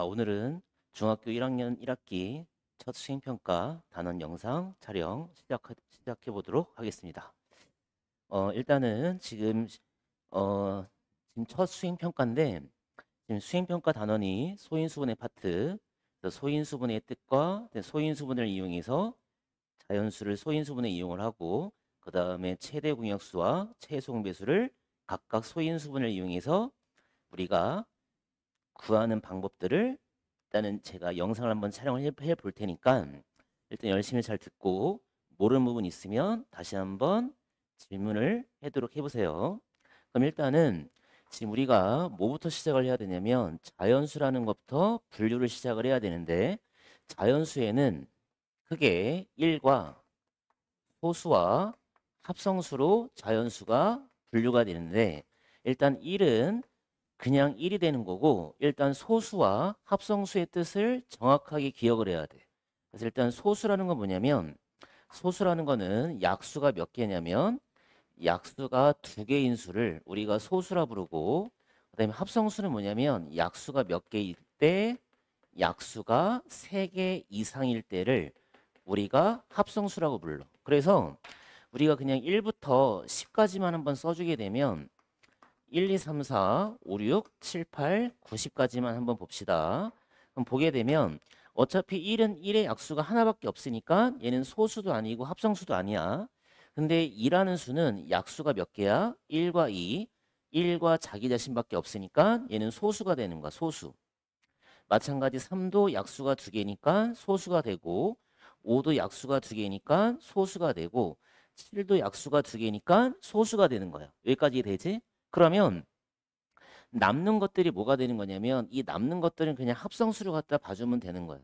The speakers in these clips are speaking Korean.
오늘은 중학교 1학년 1학기 첫 수행평가 단원 영상 촬영 시작해 보도록 하겠습니다. 일단은 지금 첫 수행평가인데, 지금 수행평가 단원이 소인수분해 파트, 그래서 소인수분해의 뜻과 소인수분해를 이용해서 자연수를 소인수분해 이용을 하고, 그 다음에 최대 공약수와 최소 공배수를 각각 소인수분해를 이용해서 우리가 구하는 방법들을 일단은 제가 영상을 한번 촬영을 해 볼 테니까 일단 열심히 잘 듣고 모르는 부분 있으면 다시 한번 질문을 하도록 해보세요. 그럼 일단은 지금 우리가 뭐부터 시작을 해야 되냐면 자연수라는 것부터 분류를 시작을 해야 되는데, 자연수에는 크게 1과 소수와 합성수로 자연수가 분류가 되는데, 일단 1은 그냥 1이 되는 거고, 일단 소수와 합성수의 뜻을 정확하게 기억을 해야 돼. 그래서 일단 소수라는 건 뭐냐면, 소수라는 거는 약수가 몇 개냐면 약수가 2개인 수를 우리가 소수라 부르고, 그다음에 합성수는 뭐냐면 약수가 몇 개일 때 약수가 3개 이상일 때를 우리가 합성수라고 불러. 그래서 우리가 그냥 1부터 10까지만 한번 써주게 되면 1, 2, 3, 4, 5, 6, 7, 8, 90까지만 한번 봅시다. 그럼 보게 되면 어차피 1은 1의 약수가 하나밖에 없으니까 얘는 소수도 아니고 합성수도 아니야. 근데 2라는 수는 약수가 몇 개야? 1과 2. 1과 자기 자신밖에 없으니까 얘는 소수가 되는 거야. 소수. 마찬가지 3도 약수가 2개니까 소수가 되고, 5도 약수가 2개니까 소수가 되고, 7도 약수가 2개니까 소수가 되는 거야. 여기까지 되지? 그러면 남는 것들이 뭐가 되는 거냐면 이 남는 것들은 그냥 합성수를 갖다 봐주면 되는 거예요.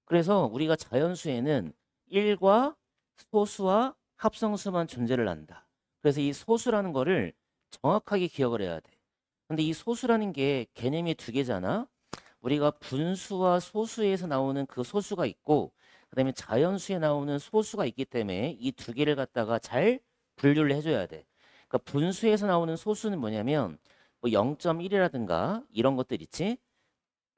그래서 우리가 자연수에는 1과 소수와 합성수만 존재를 한다. 그래서 이 소수라는 거를 정확하게 기억을 해야 돼. 근데 이 소수라는 게 개념이 2개잖아. 우리가 분수와 소수에서 나오는 그 소수가 있고, 그다음에 자연수에 나오는 소수가 있기 때문에 이 2개를 갖다가 잘 분류를 해줘야 돼. 그러니까 분수에서 나오는 소수는 뭐냐면 뭐 0.1이라든가 이런 것들 있지.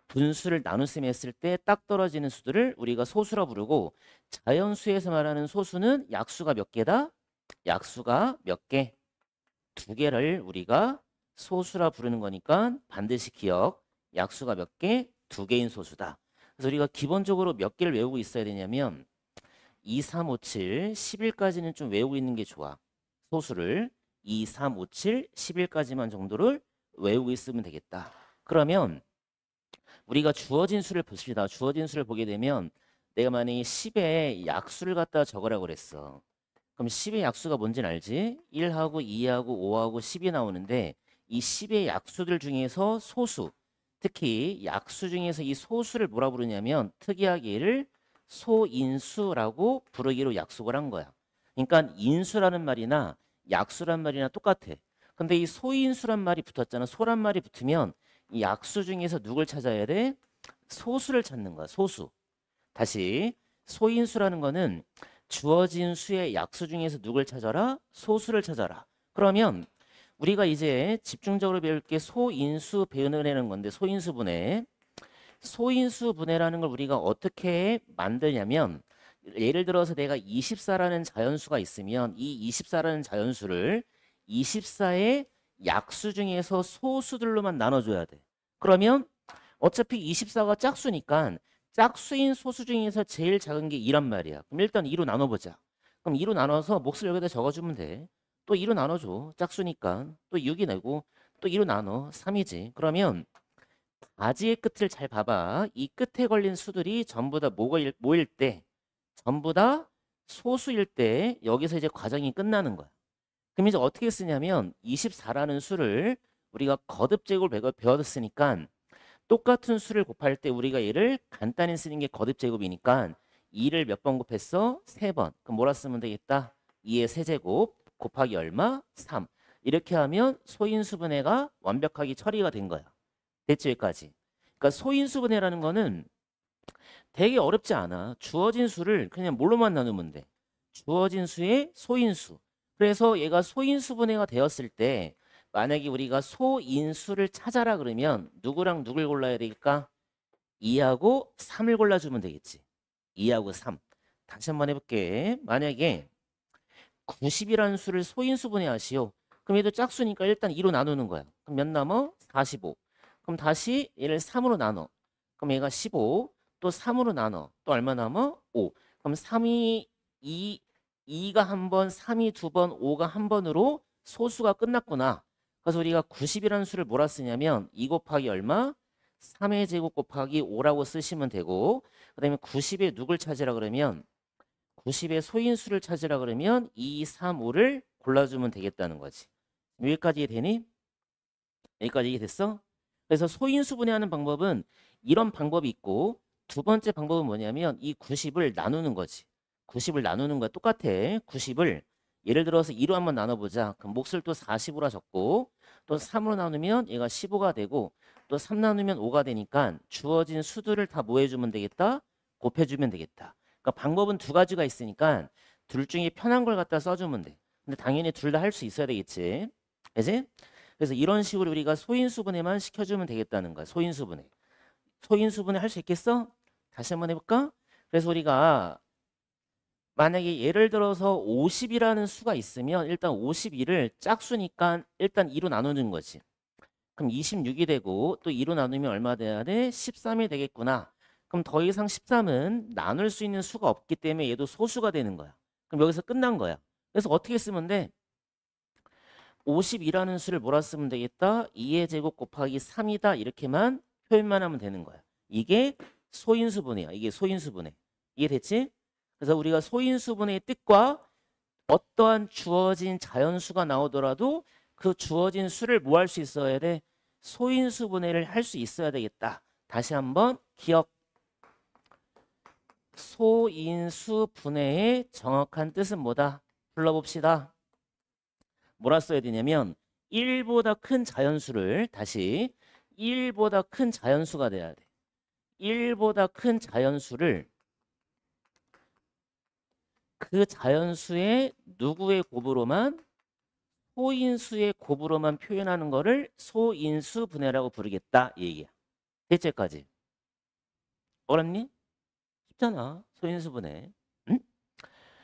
분수를 나누셈 했을 때 딱 떨어지는 수들을 우리가 소수라 부르고, 자연수에서 말하는 소수는 약수가 몇 개다? 약수가 몇 개? 2개를 우리가 소수라 부르는 거니까 반드시 기억. 약수가 몇 개? 2개인 소수다. 그래서 우리가 기본적으로 몇 개를 외우고 있어야 되냐면 2, 3, 5, 7, 11까지는 좀 외우고 있는 게 좋아. 소수를 2, 3, 5, 7, 11까지만 정도를 외우고 있으면 되겠다. 그러면 우리가 주어진 수를 봅시다. 주어진 수를 보게 되면 내가 만약에 10에 약수를 갖다 적으라고 그랬어. 그럼 10의 약수가 뭔지는 알지? 1하고 2하고 5하고 10이 나오는데 이 10의 약수들 중에서 소수, 특히 약수 중에서 이 소수를 뭐라 부르냐면 특이하게 얘를 소인수라고 부르기로 약속을 한 거야. 그러니까 인수라는 말이나 약수란 말이나 똑같아. 근데 이 소인수란 말이 붙었잖아. 소란 말이 붙으면 이 약수 중에서 누굴 찾아야 돼? 소수를 찾는 거야. 소수. 다시 소인수라는 거는 주어진 수의 약수 중에서 누굴 찾아라? 소수를 찾아라. 그러면 우리가 이제 집중적으로 배울 게 소인수 배분하는 건데, 소인수분해. 소인수분해라는 걸 우리가 어떻게 만드냐면, 예를 들어서 내가 24라는 자연수가 있으면 이 24라는 자연수를 24의 약수 중에서 소수들로만 나눠줘야 돼. 그러면 어차피 24가 짝수니까 짝수인 소수 중에서 제일 작은 게 2란 말이야. 그럼 일단 2로 나눠보자. 그럼 2로 나눠서 몫을 여기다 적어주면 돼. 또 2로 나눠줘. 짝수니까. 또 6이 내고 또 2로 나눠. 3이지. 그러면 가지의 끝을 잘 봐봐. 이 끝에 걸린 수들이 전부 다 모일 때, 전부 다 소수일 때 여기서 이제 과정이 끝나는 거야. 그럼 이제 어떻게 쓰냐면 24라는 수를 우리가 거듭제곱을 배웠으니까 똑같은 수를 곱할 때 우리가 얘를 간단히 쓰는 게 거듭제곱이니까 2를 몇 번 곱했어? 3번. 그럼 뭐라 쓰면 되겠다? 2의 세제곱 곱하기 얼마? 3. 이렇게 하면 소인수분해가 완벽하게 처리가 된 거야. 됐지 여기까지. 그러니까 소인수분해라는 거는 되게 어렵지 않아. 주어진 수를 그냥 뭘로만 나누면 돼. 주어진 수의 소인수. 그래서 얘가 소인수분해가 되었을 때 만약에 우리가 소인수를 찾아라 그러면 누구랑 누굴 골라야 될까? 2하고 3을 골라주면 되겠지. 2하고 3. 다시 한번 해볼게. 만약에 90이라는 수를 소인수분해 하시오. 그럼 얘도 짝수니까 일단 2로 나누는 거야. 그럼 몇 남어? 45. 그럼 다시 얘를 3으로 나눠. 그럼 얘가 15. 또 3으로 나눠. 또 얼마 남어? 5. 그럼 3이 2가 한 번, 3이 두 번, 5가 한 번으로 소수가 끝났구나. 그래서 우리가 90이라는 수를 뭐라 쓰냐면 2 곱하기 얼마? 3의 제곱 곱하기 5라고 쓰시면 되고, 그 다음에 90에 누굴 찾으라 그러면 90의 소인수를 찾으라 그러면 2, 3, 5를 골라주면 되겠다는 거지. 여기까지 되니? 여기까지 이해됐어? 그래서 소인수 분해하는 방법은 이런 방법이 있고, 두 번째 방법은 뭐냐면 이 90을 나누는 거지. 90을 나누는 거야. 똑같아. 90을 예를 들어서 2로 한번 나눠보자. 그럼 몫을 또 40으로 적고, 또 3으로 나누면 얘가 15가 되고, 또 3 나누면 5가 되니까 주어진 수들을 다 뭐 해주면 되겠다? 곱해주면 되겠다. 그러니까 방법은 두 가지가 있으니까 둘 중에 편한 걸 갖다 써주면 돼. 근데 당연히 둘 다 할 수 있어야 되겠지. 그지? 그래서 이런 식으로 우리가 소인수분해만 시켜주면 되겠다는 거야. 소인수분해. 소인수분해 할 수 있겠어? 다시 한번 해볼까? 그래서 우리가 만약에 예를 들어서 50이라는 수가 있으면 일단 51을 짝수니까 일단 2로 나누는 거지. 그럼 26이 되고 또 2로 나누면 얼마 돼야 돼? 13이 되겠구나. 그럼 더 이상 13은 나눌 수 있는 수가 없기 때문에 얘도 소수가 되는 거야. 그럼 여기서 끝난 거야. 그래서 어떻게 쓰면 돼? 50이라는 수를 뭐라 쓰면 되겠다? 2의 제곱 곱하기 3이다. 이렇게만 표현만 하면 되는 거야. 이게 소인수분해야. 이게 소인수분해. 이해됐지? 그래서 우리가 소인수분해의 뜻과 어떠한 주어진 자연수가 나오더라도 그 주어진 수를 뭐 할 수 있어야 돼? 소인수분해를 할 수 있어야 되겠다. 다시 한번 기억. 소인수분해의 정확한 뜻은 뭐다? 불러봅시다. 뭐라 써야 되냐면 1보다 큰 자연수를 다시 1보다 큰 자연수가 돼야 돼. 1보다 큰 자연수를 그 자연수의 누구의 곱으로만 소인수의 곱으로만 표현하는 거를 소인수 분해라고 부르겠다 이 얘기야. 대체까지. 어렵니? 쉽잖아. 소인수 분해. 응?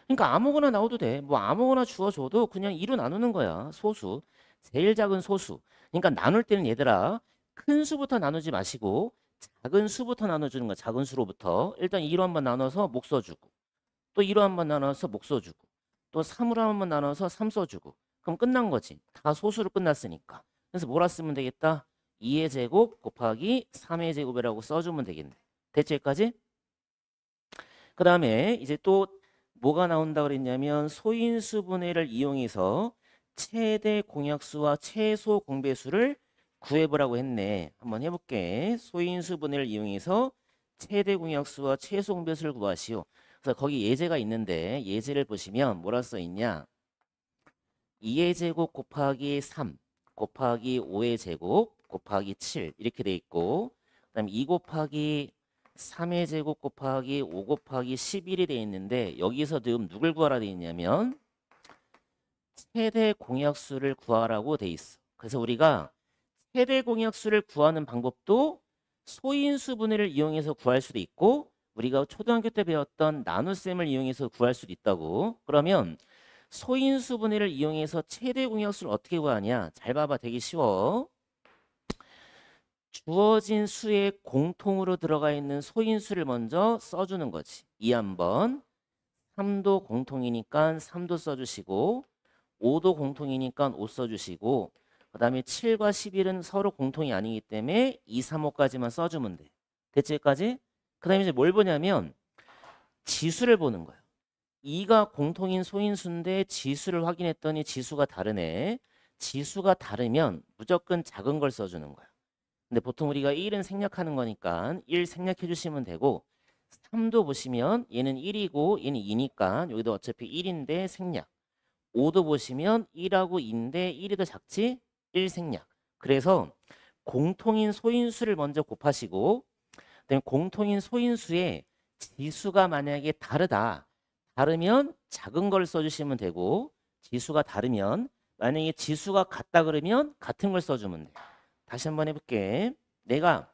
그러니까 아무거나 나와도 돼. 뭐 아무거나 주어줘도 그냥 2로 나누는 거야. 소수. 제일 작은 소수. 그러니까 나눌 때는 얘들아 큰 수부터 나누지 마시고 작은 수부터 나눠주는 거야. 작은 수로부터. 일단 2로 한번 나눠서 목 써주고 또 2로 한번 나눠서 목 써주고 또 3으로 한번 나눠서 3 써주고 그럼 끝난 거지. 다 소수로 끝났으니까. 그래서 뭐라 쓰면 되겠다? 2의 제곱 곱하기 3의 제곱이라고 써주면 되겠네. 대체까지? 그 다음에 이제 또 뭐가 나온다 그랬냐면 소인수 분해를 이용해서 최대 공약수와 최소 공배수를 구해보라고 했네. 한번 해볼게. 소인수 분해를 이용해서 최대 공약수와 최소 공배수를 구하시오. 그래서 거기 예제가 있는데 예제를 보시면 뭐라 써 있냐? 2의 제곱 곱하기 3 곱하기 5의 제곱 곱하기 7 이렇게 돼 있고 그다음에 2 곱하기 3의 제곱 곱하기 5 곱하기 11이 돼 있는데 여기서 지금 누굴 구하라 돼 있냐면 최대 공약수를 구하라고 돼 있어. 그래서 우리가 최대 공약수를 구하는 방법도 소인수 분해를 이용해서 구할 수도 있고 우리가 초등학교 때 배웠던 나눗셈을 이용해서 구할 수도 있다고. 그러면 소인수 분해를 이용해서 최대 공약수를 어떻게 구하냐? 잘 봐봐. 되게 쉬워. 주어진 수에 공통으로 들어가 있는 소인수를 먼저 써주는 거지. 2 한번. 3도 공통이니까 3도 써주시고 5도 공통이니까 5 써주시고 그 다음에 7과 11은 서로 공통이 아니기 때문에 2, 3, 5까지만 써주면 돼. 대체까지? 그 다음에 이제 뭘 보냐면 지수를 보는 거야. 2가 공통인 소인수인데 지수를 확인했더니 지수가 다르네. 지수가 다르면 무조건 작은 걸 써주는 거야. 근데 보통 우리가 1은 생략하는 거니까 1 생략해 주시면 되고 3도 보시면 얘는 1이고 얘는 2니까 여기도 어차피 1인데 생략. 5도 보시면 1하고 2인데 1이 더 작지? 1 생략. 그래서 공통인 소인수를 먼저 곱하시고 그다음에 공통인 소인수에 지수가 만약에 다르다. 다르면 작은 걸 써주시면 되고 지수가 다르면 만약에 지수가 같다 그러면 같은 걸 써주면 돼. 다시 한번 해볼게. 내가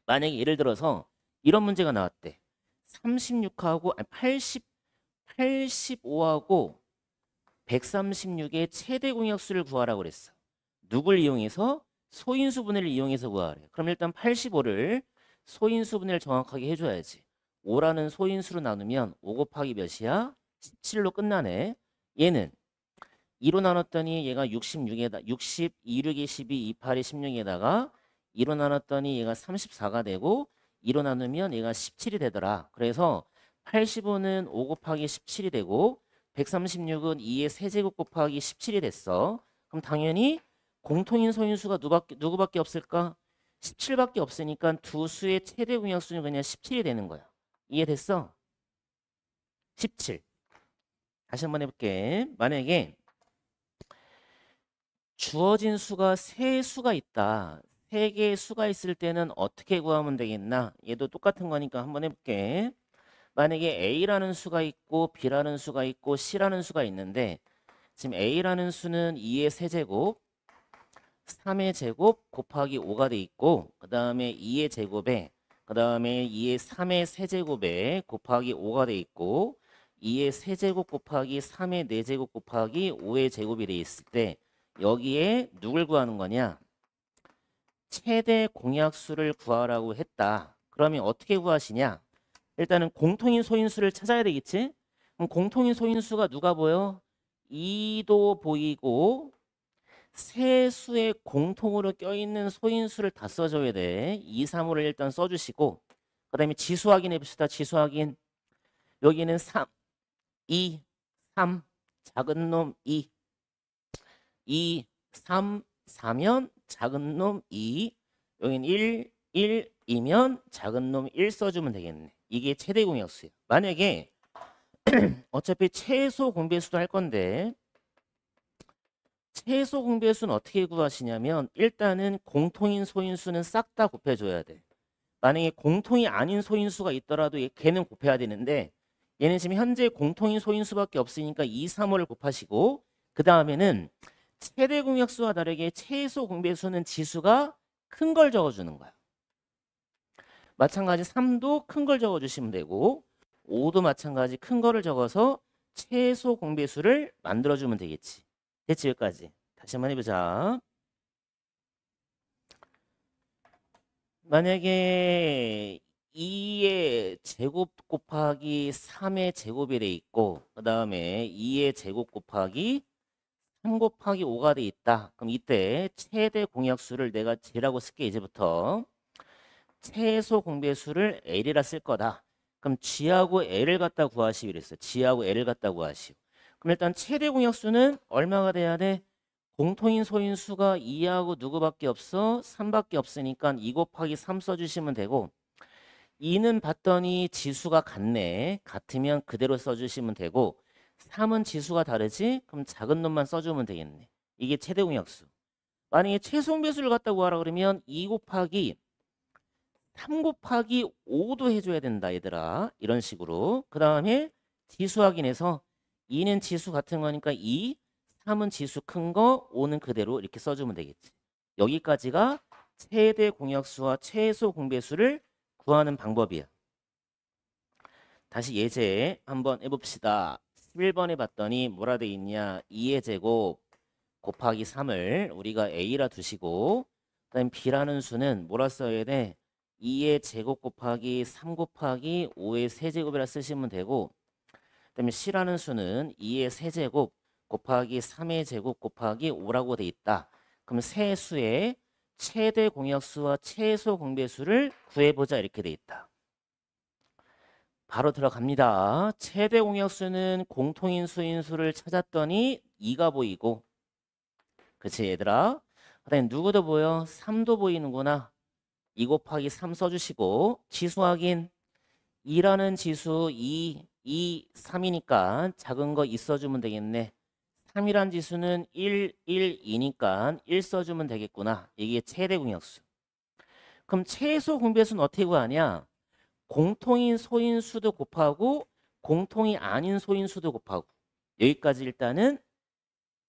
만약에 예를 들어서 이런 문제가 나왔대. 36하고 85하고 136의 최대 공약수를 구하라고 그랬어. 누굴 이용해서? 소인수분해를 이용해서 구하래. 그럼 일단 85를 소인수분해를 정확하게 해줘야지. 5라는 소인수로 나누면 5 곱하기 몇이야? 17로 끝나네. 얘는 2로 나눴더니 얘가 66에다 60, 2, 6이 12, 2, 8이 16에다가 2로 나눴더니 얘가 34가 되고 2로 나누면 얘가 17이 되더라. 그래서 85는 5 곱하기 17이 되고 136은 2의 세제곱 곱하기 17이 됐어. 그럼 당연히 공통인 소인수가 누구밖에 없을까? 17밖에 없으니까 두 수의 최대 공약수는 그냥 17이 되는 거야. 이해됐어? 17. 다시 한번 해볼게. 만약에 주어진 수가 세 수가 있다. 세 개의 수가 있을 때는 어떻게 구하면 되겠나? 얘도 똑같은 거니까 한번 해볼게. 만약에 A라는 수가 있고 B라는 수가 있고 C라는 수가 있는데 지금 A라는 수는 2의 세제곱 3의 제곱 곱하기 5가 돼 있고 그 다음에 2의 제곱에 그 다음에 2의 3의 세제곱에 곱하기 5가 돼 있고 2의 세제곱 곱하기 3의 4제곱 곱하기 5의 제곱이 돼 있을 때 여기에 누굴 구하는 거냐? 최대 공약수를 구하라고 했다. 그러면 어떻게 구하시냐? 일단은 공통인 소인수를 찾아야 되겠지? 그럼 공통인 소인수가 누가 보여? 2도 보이고 세 수의 공통으로 껴있는 소인수를 다 써줘야 돼. 2, 3호를 일단 써주시고 그 다음에 지수 확인해 봅시다. 지수 확인. 여기는 3, 2, 3 작은 놈 2, 2, 3, 4면 작은 놈 2, 여기는 1, 1이면 작은 놈 1 써주면 되겠네. 이게 최대 공약수예요. 만약에 어차피 최소 공배수도 할 건데 최소 공배수는 어떻게 구하시냐면 일단은 공통인 소인수는 싹 다 곱해줘야 돼. 만약에 공통이 아닌 소인수가 있더라도 걔는 곱해야 되는데 얘는 지금 현재 공통인 소인수밖에 없으니까 2, 3호를 곱하시고 그 다음에는 최대 공약수와 다르게 최소 공배수는 지수가 큰 걸 적어주는 거야. 마찬가지 3도 큰 걸 적어주시면 되고 5도 마찬가지 큰 거를 적어서 최소 공배수를 만들어주면 되겠지. 됐지 여기까지. 다시 한번 해보자. 만약에 2의 제곱 곱하기 3의 제곱이 돼 있고 그 다음에 2의 제곱 곱하기 3 곱하기 5가 돼 있다. 그럼 이때 최대 공약수를 내가 G라고 쓸게. 이제부터 최소 공배수를 L이라 쓸 거다. 그럼 G하고 L을 갖다 구하시기로 했어요. G하고 L을 갖다 구하시오. 그럼 일단 최대 공약수는 얼마가 돼야 돼? 공통인 소인수가 2하고 누구밖에 없어? 3밖에 없으니까 2 곱하기 3 써주시면 되고 2는 봤더니 지수가 같네. 같으면 그대로 써주시면 되고 3은 지수가 다르지? 그럼 작은 놈만 써주면 되겠네. 이게 최대 공약수. 만약에 최소 공배수를 갖다 구하라 그러면 2 곱하기 3 곱하기 5도 해줘야 된다 얘들아. 이런 식으로. 그 다음에 지수 확인해서 2는 지수 같은 거니까 2, 3은 지수 큰 거, 5는 그대로 이렇게 써주면 되겠지. 여기까지가 최대 공약수와 최소 공배수를 구하는 방법이야. 다시 예제 한번 해봅시다. 11번에 봤더니 뭐라 돼 있냐. 2의 제곱 곱하기 3을 우리가 A라 두시고 그다음 B라는 수는 뭐라 써야 돼? 2의 제곱 곱하기 3 곱하기 5의 세제곱이라 쓰시면 되고 그다음에 C라는 수는 2의 세제곱 곱하기 3의 제곱 곱하기 5라고 돼 있다. 그럼 세 수의 최대 공약수와 최소 공배수를 구해보자 이렇게 돼 있다. 바로 들어갑니다. 최대 공약수는 공통인 수인수를 찾았더니 2가 보이고 그치 얘들아? 그다음에 누구도 보여? 3도 보이는구나. 2 곱하기 3 써주시고 지수 확인 2라는 지수 2, 3이니까 작은 거 2 써주면 되겠네. 3이란 지수는 1, 2니까 1 써주면 되겠구나. 이게 최대 공약수. 그럼 최소 공배수는 어떻게 구하냐? 공통인 소인수도 곱하고 공통이 아닌 소인수도 곱하고 여기까지 일단은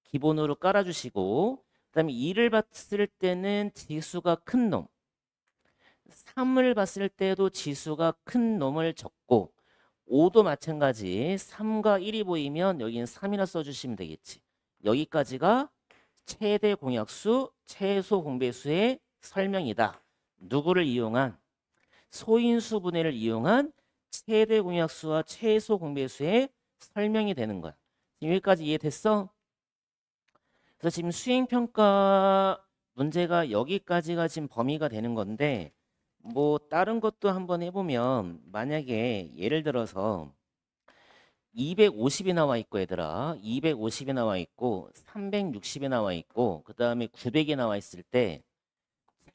기본으로 깔아주시고 그 다음에 2를 봤을 때는 지수가 큰 놈 3을 봤을 때도 지수가 큰 놈을 적고 5도 마찬가지 3과 1이 보이면 여기는 3이나 써주시면 되겠지. 여기까지가 최대 공약수, 최소 공배수의 설명이다. 누구를 이용한? 소인수 분해를 이용한 최대 공약수와 최소 공배수의 설명이 되는 거야. 여기까지 이해됐어? 그래서 지금 수행평가 문제가 여기까지가 지금 범위가 되는 건데 뭐 다른 것도 한번 해보면 만약에 예를 들어서 250이 나와 있고 얘들아 250이 나와 있고 360이 나와 있고 그 다음에 900이 나와 있을 때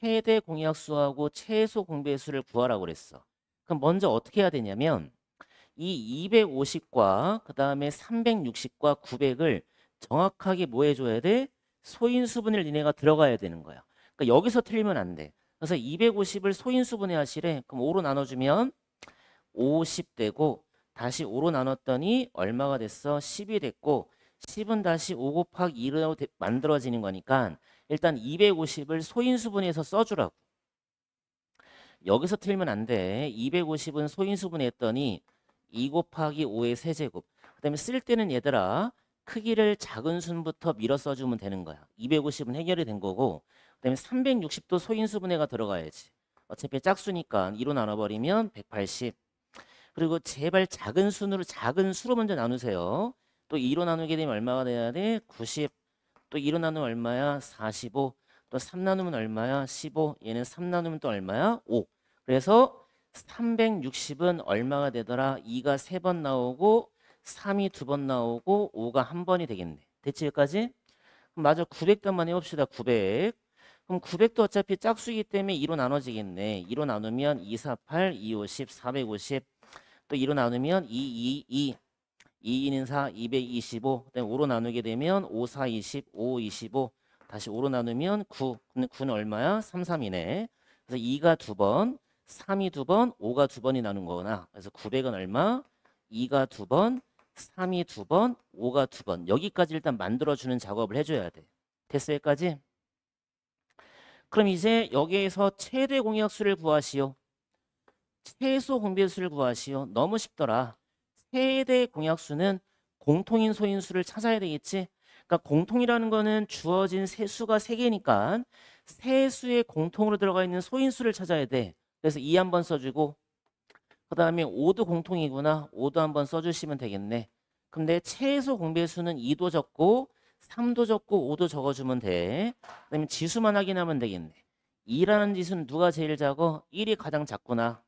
최대 공약수하고 최소 공배수를 구하라고 그랬어. 그럼 먼저 어떻게 해야 되냐면 이 250과 그 다음에 360과 900을 정확하게 뭐 해줘야 돼? 소인수분해를 니네가 들어가야 되는 거야. 그러니까 여기서 틀리면 안 돼. 그래서 250을 소인수분해 하시래. 그럼 5로 나눠주면 50 되고 다시 5로 나눴더니 얼마가 됐어? 10이 됐고 10은 다시 5 곱하기 2로 만들어지는 거니까 일단 250을 소인수분해해서 써주라고. 여기서 틀면 안 돼. 250은 소인수분해 했더니 2 곱하기 5의 세제곱. 그 다음에 쓸 때는 얘들아 크기를 작은 순부터 밀어 써주면 되는 거야. 250은 해결이 된 거고 그 다음에 360도 소인수분해가 들어가야지. 어차피 짝수니까 2로 나눠버리면 180. 그리고 제발 작은 수로 먼저 나누세요. 또 2로 나누게 되면 얼마가 돼야 돼? 90. 또 2로 나누면 얼마야? 45. 또 3 나누면 얼마야? 15. 얘는 3 나누면 또 얼마야? 5. 그래서 360은 얼마가 되더라? 2가 3번 나오고 3이 2번 나오고 5가 1번이 되겠네. 됐지 여기까지? 그럼 마저 900도 한번 해봅시다. 900. 그럼 900도 어차피 짝수이기 때문에 2로 나눠지겠네. 2로 나누면 2, 4, 8, 2, 50, 450. 또 2로 나누면 2, 2, 2. 2, 2는 4, 225. 그다음에 5로 나누게 되면 5, 4, 20, 5, 25. 다시 5로 나누면 9. 근데 9는 얼마야? 3, 3이네. 그래서 2가 2번, 3이 2번, 5가 2번이 나눈 거구나. 그래서 900은 얼마? 2가 2번, 3이 2번, 5가 2번. 여기까지 일단 만들어주는 작업을 해줘야 돼. 됐어 여기까지? 그럼 이제 여기에서 최대 공약수를 구하시오. 최소 공배수를 구하시오. 너무 쉽더라. 최대 공약수는 공통인 소인수를 찾아야 되겠지. 그러니까 공통이라는 거는 주어진 세수가 3개니까 세수의 공통으로 들어가 있는 소인수를 찾아야 돼. 그래서 2 한번 써주고 그 다음에 5도 공통이구나. 5도 한번 써주시면 되겠네. 근데 최소 공배수는 2도 적고 3도 적고 5도 적어주면 돼. 그 다음에 지수만 확인하면 되겠네. 2라는 지수는 누가 제일 작어? 1이 가장 작구나.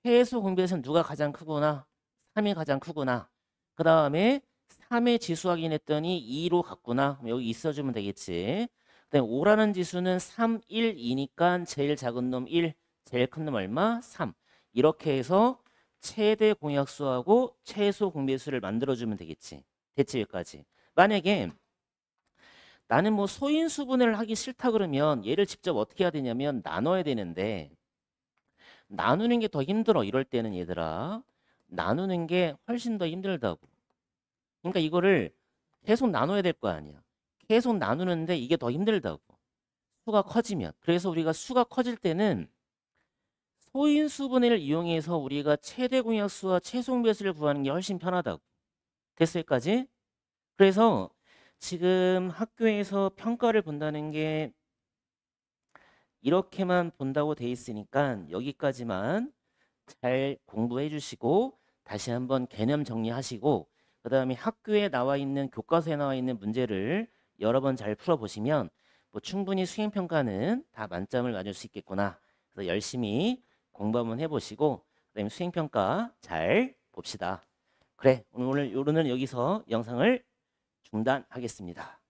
최소 공배수는 누가 가장 크구나. 3이 가장 크구나. 그 다음에 3의 지수 확인했더니 2로 갔구나. 여기 있어주면 되겠지. 그다음에 5라는 지수는 3, 1, 2니까 제일 작은 놈 1, 제일 큰 놈 얼마? 3. 이렇게 해서 최대 공약수하고 최소 공배수를 만들어주면 되겠지. 됐지 여기까지. 만약에 나는 뭐 소인수분해를 하기 싫다 그러면 얘를 직접 어떻게 해야 되냐면 나눠야 되는데 나누는 게 더 힘들어. 이럴 때는 얘들아 나누는 게 훨씬 더 힘들다고. 그러니까 이거를 계속 나눠야 될 거 아니야. 계속 나누는데 이게 더 힘들다고. 수가 커지면. 그래서 우리가 수가 커질 때는 소인수분해를 이용해서 우리가 최대 공약수와 최소 공배수를 구하는 게 훨씬 편하다고. 됐어 여기까지? 그래서 지금 학교에서 평가를 본다는 게 이렇게만 본다고 돼 있으니까 여기까지만 잘 공부해 주시고 다시 한번 개념 정리하시고 그 다음에 학교에 나와 있는 교과서에 나와 있는 문제를 여러 번 잘 풀어보시면 뭐 충분히 수행평가는 다 만점을 맞을 수 있겠구나. 그래서 열심히 공부 한번 해보시고 그다음에 수행평가 잘 봅시다. 그래 오늘은 여기서 영상을 중단하겠습니다.